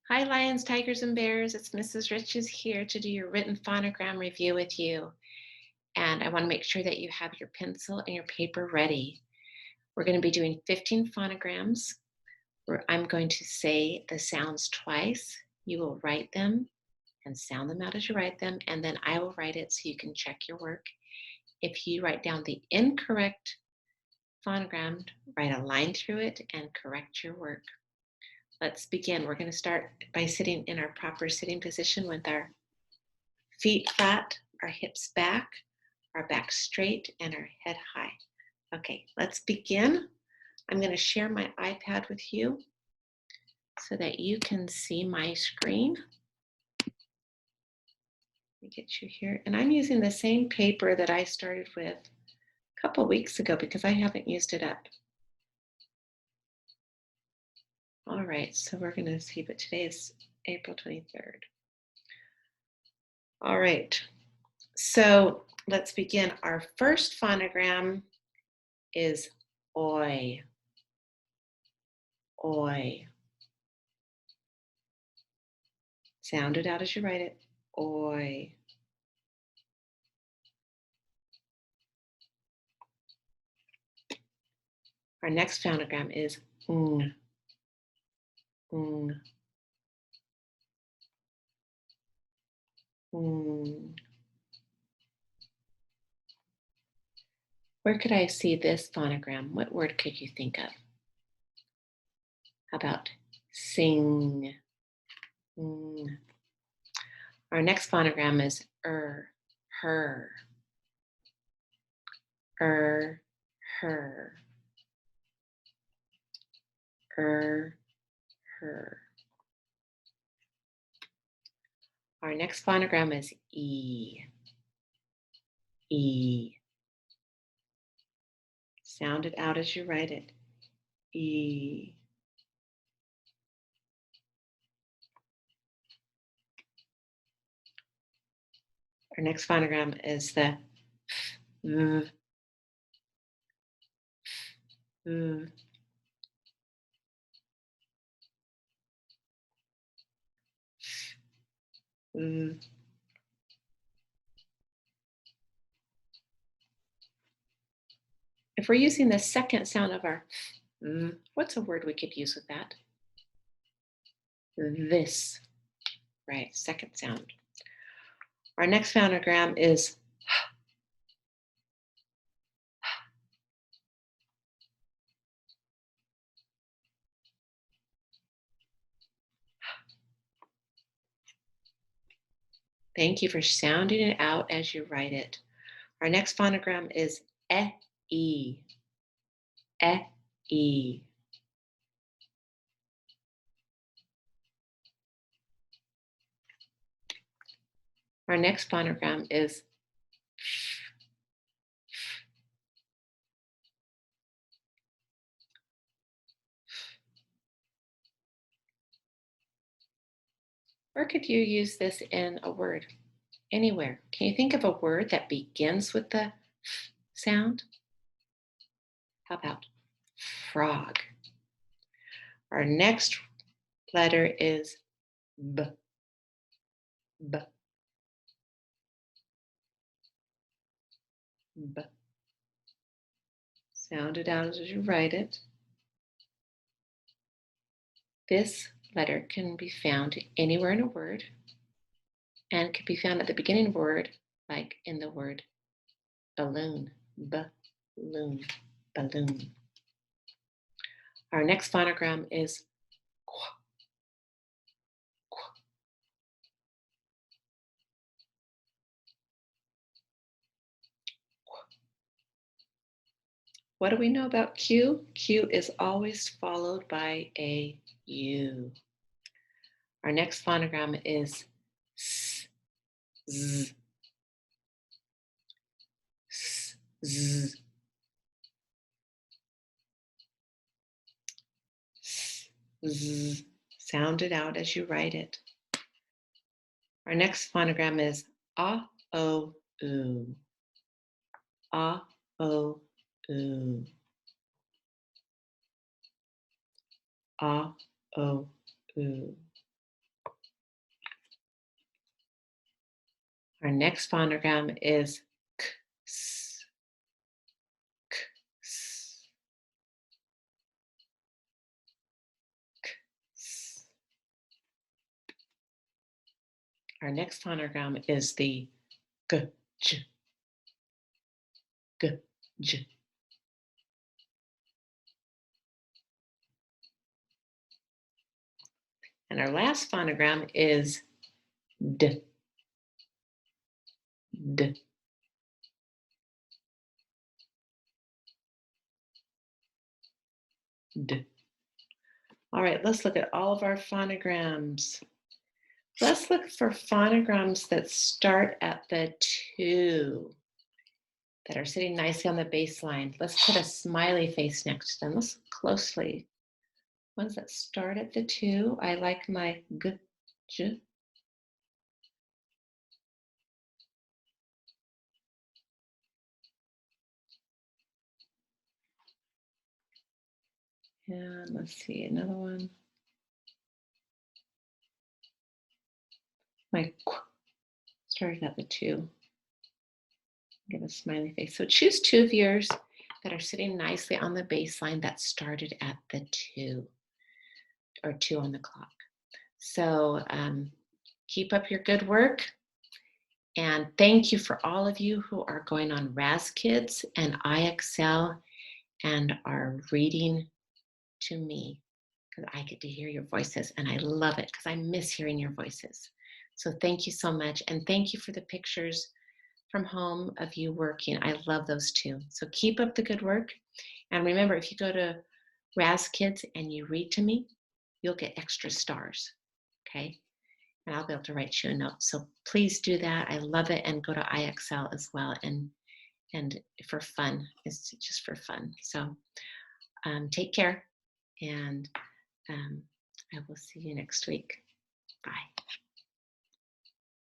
Hi, lions, tigers, and bears. It's Mrs. Riches here to do your written phonogram review with you. And I want to make sure that you have your pencil and your paper ready. We're going to be doing 15 phonograms where I'm going to say the sounds twice. You will write them and sound them out as you write them, and then I will write it so you can check your work. If you write down the incorrect phonogram, write a line through it and correct your work. Let's begin. We're going to start by sitting in our proper sitting position with our feet flat, our hips back, our back straight, and our head high. Okay, let's begin. I'm going to share my iPad with you so that you can see my screen. Let me get you here. And I'm using the same paper that I started with a couple weeks ago because I haven't used it up. All right, so we're going to see, but today is April 23rd. All right, so let's begin. Our first phonogram is oi, oi. Sound it out as you write it, oi. Our next phonogram is ng, ng, ng. Where could I see this phonogram? What word could you think of? How about sing? Mm. Our next phonogram is her, her, her, her. Our next phonogram is e, e. Sound it out as you write it, e. Our next phonogram is the v, v. Mm. If we're using the second sound of our what's a word we could use with that? This, right? Second sound. Our next phonogram is thank you for sounding it out as you write it. Our next phonogram is e, e. Our next phonogram is where could you use this in a word? Anywhere. Can you think of a word that begins with the sound? How about frog? Our next letter is b, b, b. Sound it out as you write it. This letter can be found anywhere in a word and can be found at the beginning of a word, like in the word balloon, balloon, balloon. Our next phonogram is qu, qu. What do we know about Q? Q is always followed by a U. Our next phonogram is S, Z, S, Z, S, Z. Sound it out as you write it. Our next phonogram is A, O, U. A, O, U. A, O, U. Our next phonogram is k, s, k, s, k, s. Our next phonogram is the g, j, g, j. And our last phonogram is d, d, d. All right, let's look at all of our phonograms. Let's look for phonograms that start at the 2, that are sitting nicely on the baseline. Let's put a smiley face next to them. Let's look closely. Ones that start at the 2, I like my g, j. And let's see, another one. My qu started at the 2. Give a smiley face. So choose 2 of yours that are sitting nicely on the baseline that started at the 2 or 2 on the clock. So keep up your good work. And thank you for all of you who are going on Raz Kids and IXL and are reading to me, because I get to hear your voices and I love it because I miss hearing your voices. So thank you so much. And thank you for the pictures from home of you working. I love those too. So keep up the good work. And remember, if you go to Raz Kids and you read to me, you'll get extra stars. Okay. And I'll be able to write you a note. So please do that. I love it. And go to IXL as well. And for fun, it's just for fun. So take care, and I will see you next week. Bye.